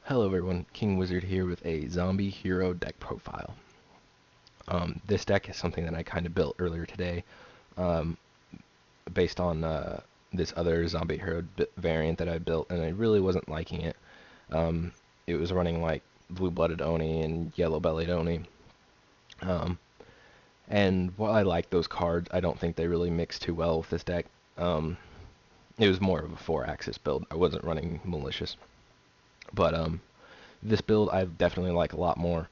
Hello everyone, King Wizard here with a zombie hero deck profile. This deck is something that I kind of built earlier today, um, based on this other zombie hero variant that I built, and I really wasn't liking it. It was running like blue-blooded Oni and yellow-bellied Oni, um, and while I like those cards, I don't think they really mix too well with this deck. It was more of a 4-axis build. I wasn't running malicious, but this build I definitely like a lot more.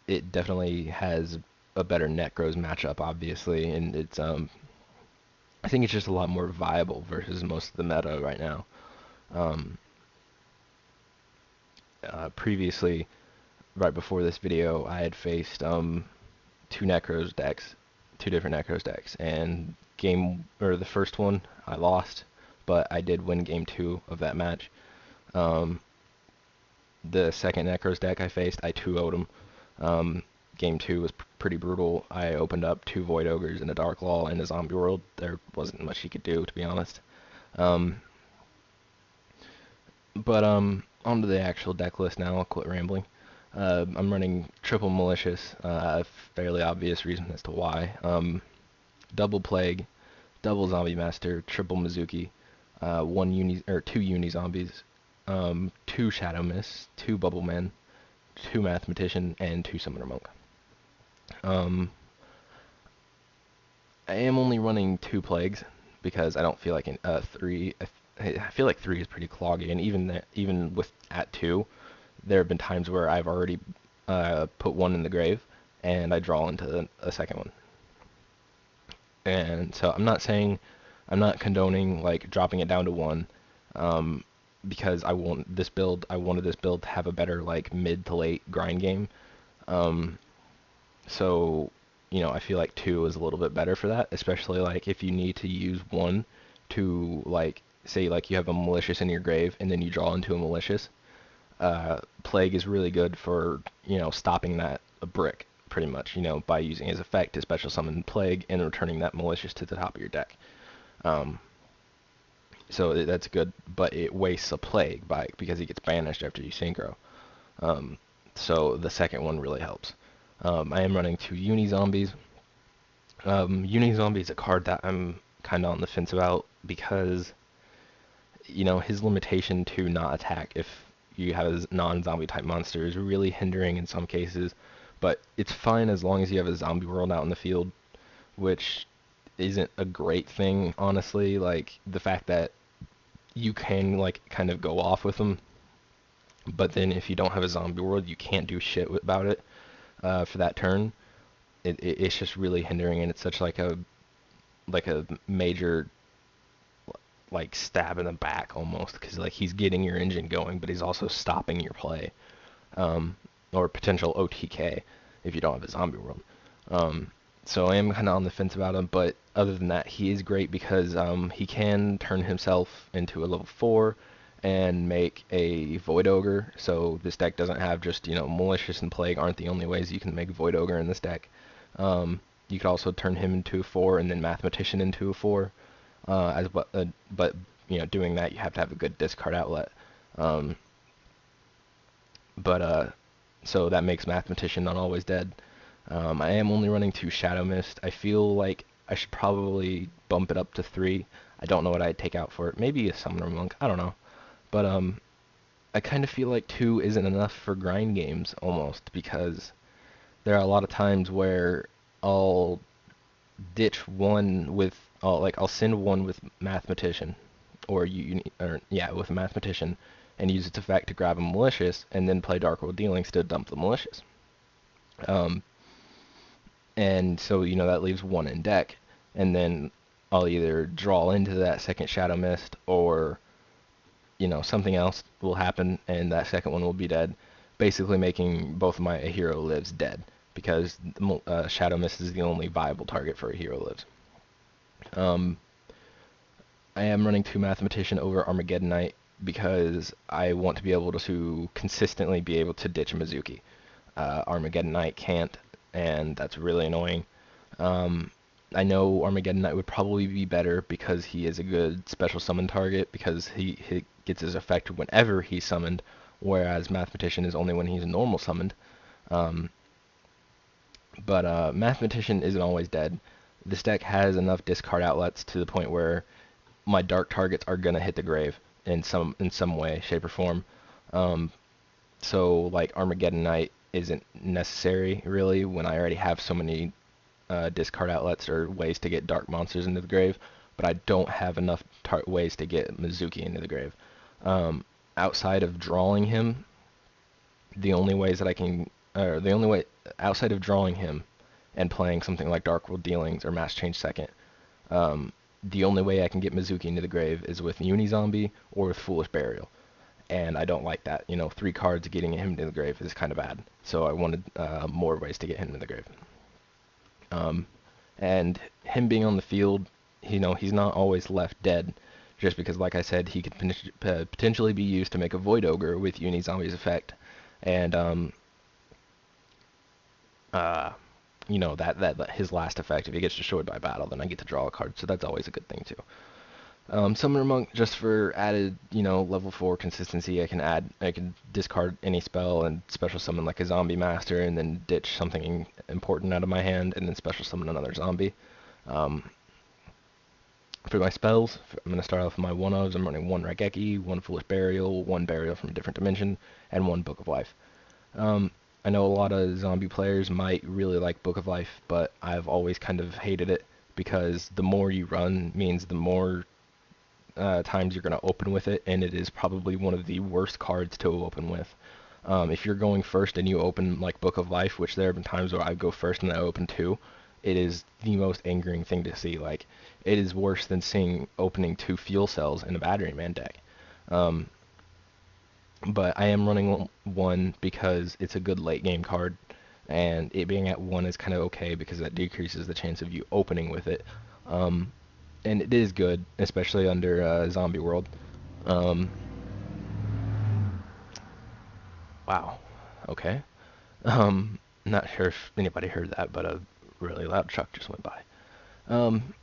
It definitely has a better Necros matchup, obviously, and it's I think it's just a lot more viable versus most of the meta right now. Um, Previously, right before this video, I had faced two Necros decks, two different Necros decks, and the first one I lost, but I did win game two of that match. Um, the second Necros deck I faced, I 2-0'd him. Game two was pretty brutal. I opened up two Void Ogres and a Dark Law in a zombie world. There wasn't much he could do, to be honest. Um, but onto the actual deck list now. I'll quit rambling. I'm running triple malicious. Fairly obvious reason as to why. Double plague, double zombie master, triple Mizuki, two uni zombies, two shadow mist, two bubble men, two mathematician, and two summoner monk. Um, I am only running two plagues because I don't feel like three. I feel like three is pretty cloggy, and even with at two, there have been times where I've already put one in the grave, and I draw into a second one. And so I'm not condoning like dropping it down to one, um, because I wanted this build to have a better like mid to late grind game. Um, So, I feel like two is a little bit better for that, especially like if you need to use one to like say like you have a malicious in your grave and then you draw into a malicious. Plague is really good for, stopping that a brick pretty much, by using his effect to special summon Plague and returning that malicious to the top of your deck. Um, so that's good, but it wastes a Plague because he gets banished after you synchro. Um, so the second one really helps. I am running two Uni Zombies. Uni Zombie is a card that I'm kind of on the fence about because, his limitation to not attack if you have a non-zombie type monster is really hindering in some cases, but it's fine as long as you have a zombie world out in the field, which isn't a great thing, honestly. Like, the fact that you can, like, kind of go off with them, but then if you don't have a zombie world, you can't do shit about it for that turn. It's just really hindering, and it's such like a major like stab in the back almost, because like he's getting your engine going, but he's also stopping your play, or potential OTK if you don't have a zombie world. So I am kind of on the fence about him, but other than that, he is great because he can turn himself into a level 4 and make a Void Ogre. So this deck doesn't have just, Malicious and Plague aren't the only ways you can make Void Ogre in this deck. You could also turn him into a 4 and then Mathematician into a 4. But doing that you have to have a good discard outlet. Um, but so that makes Mathematician not always dead. I am only running 2 Shadow Mist. I feel like I should probably bump it up to 3. I don't know what I'd take out for it. Maybe a Summoner Monk. I don't know. But I kind of feel like 2 isn't enough for grind games almost, because there are a lot of times where I'll ditch one with I'll send one with Mathematician, with a Mathematician, and use its effect to grab a malicious, and then play Dark World Dealings to dump the malicious. And so that leaves one in deck, and then I'll either draw into that second Shadow Mist, or something else will happen, and that second one will be dead, basically making both of my Hero Lives dead, because Shadow Mist is the only viable target for a Hero Lives. I am running 2 Mathematician over Armageddon Knight because I want to be able to consistently be able to ditch a Mizuki. Armageddon Knight can't, and that's really annoying. I know Armageddon Knight would probably be better because he is a good special summon target because he gets his effect whenever he's summoned, whereas Mathematician is only when he's normal summoned. Um, but Mathematician isn't always dead. This deck has enough discard outlets to the point where my dark targets are gonna hit the grave in some way, shape, or form. Um, so like Armageddon Knight isn't necessary really when I already have so many discard outlets or ways to get dark monsters into the grave, but I don't have enough ways to get Mizuki into the grave. Um, Outside of drawing him, the only ways that I can, or the only way outside of drawing him and playing something like Dark World Dealings or Mass Change Second, um, the only way I can get Mizuki into the grave is with Unizombie or with Foolish Burial. And I don't like that. 3 cards getting him into the grave is kind of bad. So I wanted more ways to get him into the grave. Um, and him being on the field, he's not always left dead, just because, like I said, he could potentially be used to make a Void Ogre with Unizombie's effect, and uh, that his last effect, if he gets destroyed by battle, then I get to draw a card, so that's always a good thing too. Summoner Monk, just for added, level 4 consistency, I can discard any spell and special summon like a zombie master, and then ditch something important out of my hand, and then special summon another zombie. Um, for my spells, I'm going to start off with my one-ofs. I'm running 1 Raigeki, 1 Foolish Burial, 1 Burial from a different dimension, and 1 Book of Life. Um, I know a lot of zombie players might really like Book of Life, but I've always kind of hated it, because the more you run means the more times you're going to open with it, and it is probably one of the worst cards to open with. If you're going first and you open like Book of Life, which there have been times where I go first and I open 2, it is the most angering thing to see. Like, it is worse than seeing opening 2 fuel cells in a Battery Man deck. Um, but I am running 1 because it's a good late game card, and it being at 1 is kind of okay because that decreases the chance of you opening with it. Um, and it is good, especially under Zombie World. Um, wow. Okay. Not sure if anybody heard that, but a really loud truck just went by. Um,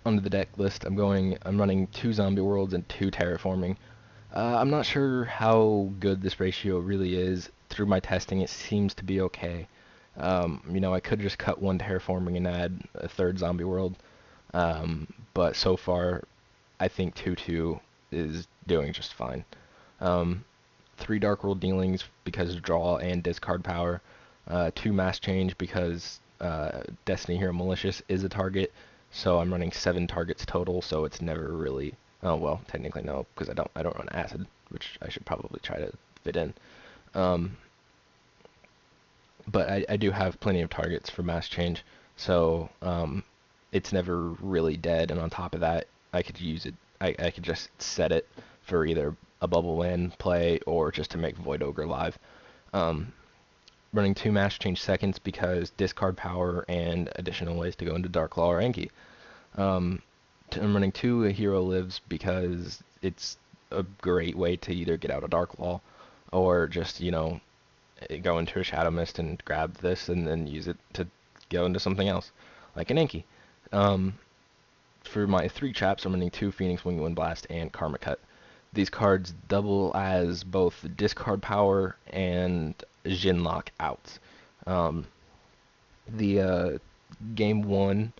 Onto the deck list, I'm running 2 Zombie Worlds and 2 Terraforming. I'm not sure how good this ratio really is. Through my testing, it seems to be okay. I could just cut 1 Terraforming and add a 3rd Zombie World. But so far, I think 2-2 is doing just fine. 3 Dark World Dealings because of draw and discard power. 2 Mass Change because Destiny Hero Malicious is a target. So I'm running 7 targets total, so it's never really... Oh, well, technically no, because I don't run Acid, which I should probably try to fit in. Um, but I do have plenty of targets for Mass Change, so it's never really dead, and on top of that, I could use it. I could just set it for either a Bubble Land play or just to make Void Ogre live. Um, Running 2 Mass Change Seconds because discard power and additional ways to go into Dark Claw or Enki. I'm running 2 A Hero Lives because it's a great way to either get out of Dark Law or just, go into a Shadow Mist and grab this and then use it to go into something else, like an Enki. For my 3 chaps, I'm running 2 Phoenix Wing Wind Blast and Karma Cut. These cards double as both discard power and Jinlock outs. The game 1,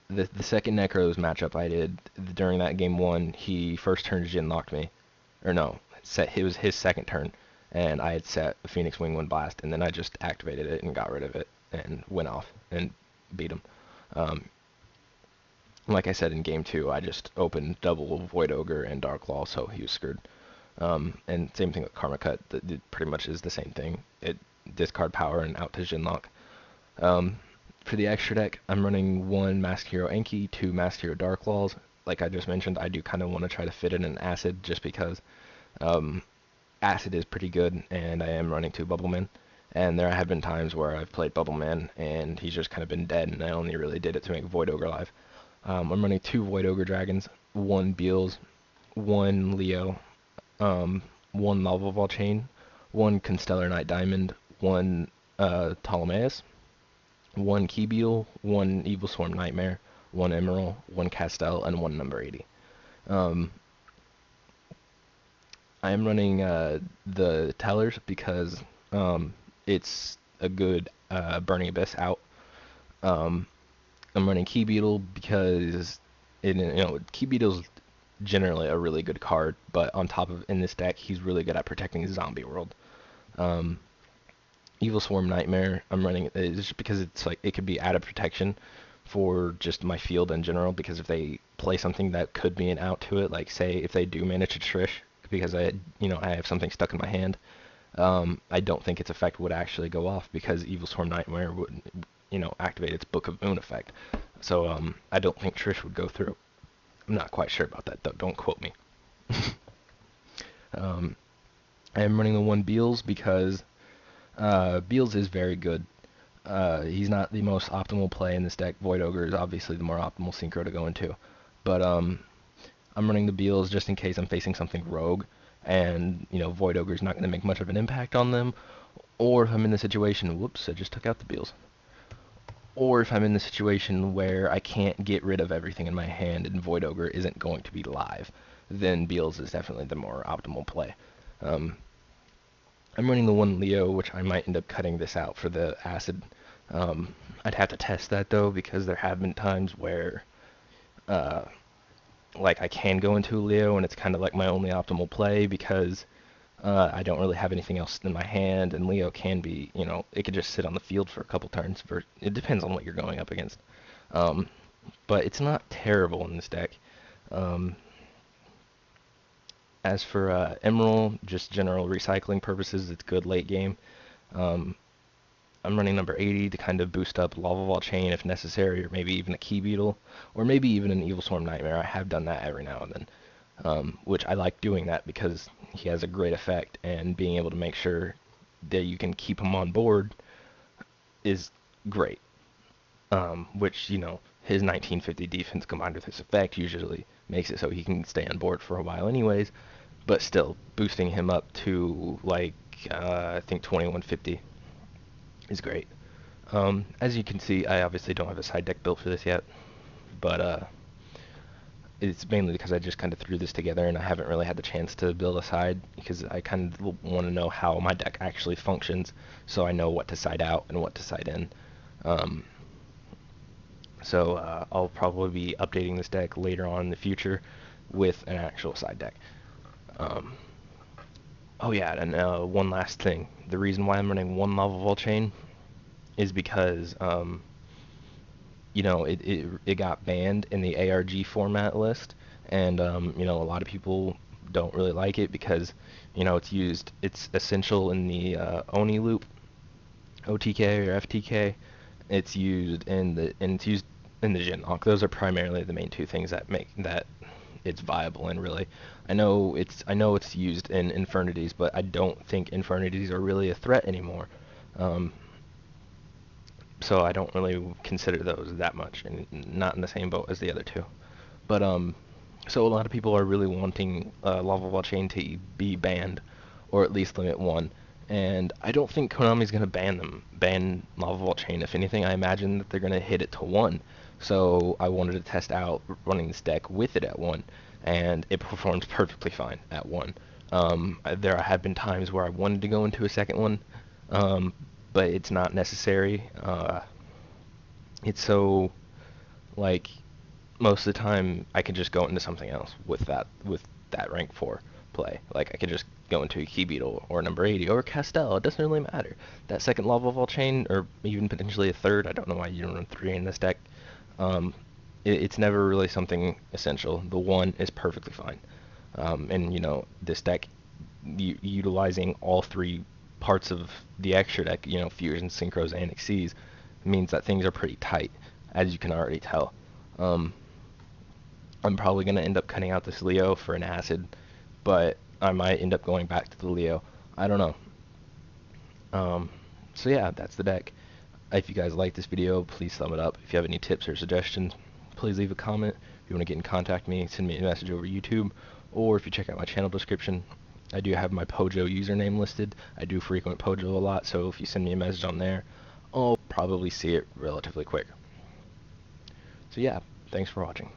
the second Necros matchup I did, during that game 1, he first turn Jinlocked me. Or no, it was his second turn, and I had set a Phoenix Wing Wind Blast, and then I just activated it and got rid of it, and went off, and beat him. Like I said in game 2, I just opened double Void Ogre and Dark Claw, so he was screwed. And same thing with Karma Cut, it pretty much is the same thing. It discard power and out to Jinlock. For the extra deck, I'm running 1 Masked Hero Enki, 2 Masked Hero Dark Claws. Like I just mentioned, I do kind of want to try to fit in an Acid just because Acid is pretty good, and I am running 2 Bubbleman. And there have been times where I've played Bubbleman, and he's just kind of been dead, and I only really did it to make Void Ogre live. I'm running 2 Void Ogre Dragons, 1 Beals, 1 Leo, 1 Lava Ball Chain, 1 Constellar Knight Diamond, 1 Ptolemaeus, 1 Keybeetle, 1 Evil Swarm Nightmare, 1 Emerald, 1 Castell, and 1 number 80. Um, I am running the Tellers because it's a good Burning Abyss out. Um, I'm running Key Beetle because Key Beetle's generally a really good card, but on top of in this deck, he's really good at protecting Zombie World. Um, Evil Swarm Nightmare, I'm running just because it's like it could be added protection for just my field in general, because if they play something that could be an out to it, like say if they do manage to Trish, because I have something stuck in my hand, I don't think its effect would actually go off because Evil Swarm Nightmare would, activate its Book of Moon effect. So I don't think Trish would go through. I'm not quite sure about that though. Don't quote me. um, I am running the 1 Beals because Beals is very good. He's not the most optimal play in this deck. Void Ogre is obviously the more optimal synchro to go into. But I'm running the Beals just in case I'm facing something rogue, and Void Ogre is not going to make much of an impact on them. Or if I'm in the situation, whoops, I just took out the Beals. Or if I'm in the situation where I can't get rid of everything in my hand and Void Ogre isn't going to be live, then Beals is definitely the more optimal play. I'm running the 1 Leo, which I might end up cutting this out for the acid. I'd have to test that though, because there have been times where like I can go into Leo and it's kind of like my only optimal play because I don't really have anything else in my hand, and Leo can be, it could just sit on the field for a couple turns. It depends on what you're going up against. But it's not terrible in this deck. As for Emerald, just general recycling purposes, it's good late game. I'm running number 80 to kind of boost up Lava Vault Chain if necessary, or maybe even a Key Beetle, or maybe even an Evil Swarm Nightmare. I have done that every now and then, which I like doing that because he has a great effect, and being able to make sure that you can keep him on board is great. Which, his 1950 defense combined with his effect usually makes it so he can stay on board for a while anyways, but still, boosting him up to, like, I think 2150 is great. As you can see, I obviously don't have a side deck built for this yet, but it's mainly because I just kind of threw this together and I haven't really had the chance to build a side, because I kind of want to know how my deck actually functions so I know what to side out and what to side in. So I'll probably be updating this deck later on in the future with an actual side deck. Oh yeah, and one last thing. The reason why I'm running 1 Lava Vault Chain is because it got banned in the ARG format list, and a lot of people don't really like it because it's essential in the Oni loop, OTK or FTK. It's used in the Jin Lock. Those are primarily the main 2 things that make that it's viable. And really, I know it's used in Infernities, but I don't think Infernities are really a threat anymore. So I don't really consider those that much, and not in the same boat as the other 2. But so a lot of people are really wanting Lava Vault Chain to be banned, or at least limit 1. And I don't think Konami's going to ban Lava Vault Chain. If anything, I imagine that they're going to hit it to 1. So I wanted to test out running this deck with it at 1, and it performs perfectly fine at 1. There have been times where I wanted to go into a second one, but it's not necessary. It's so, like, most of the time I can just go into something else with that rank 4 play. Like, I could just go into a Key Beetle or number 80 or Castell. It doesn't really matter. That second Lava Vault Chain, or even potentially a third, I don't know why you don't run 3 in this deck. It's never really something essential. The 1 is perfectly fine. And this deck, utilizing all 3 parts of the extra deck, Fusion, Synchros, and Xyz, means that things are pretty tight, as you can already tell. I'm probably going to end up cutting out this Leo for an acid, but I might end up going back to the Leo. I don't know. So yeah, that's the deck. If you guys like this video, please thumb it up. If you have any tips or suggestions, please leave a comment. If you want to get in contact with me, send me a message over YouTube, or if you check out my channel description, I do have my Pojo username listed. I do frequent Pojo a lot, so if you send me a message on there, I'll probably see it relatively quick. So yeah, Thanks for watching.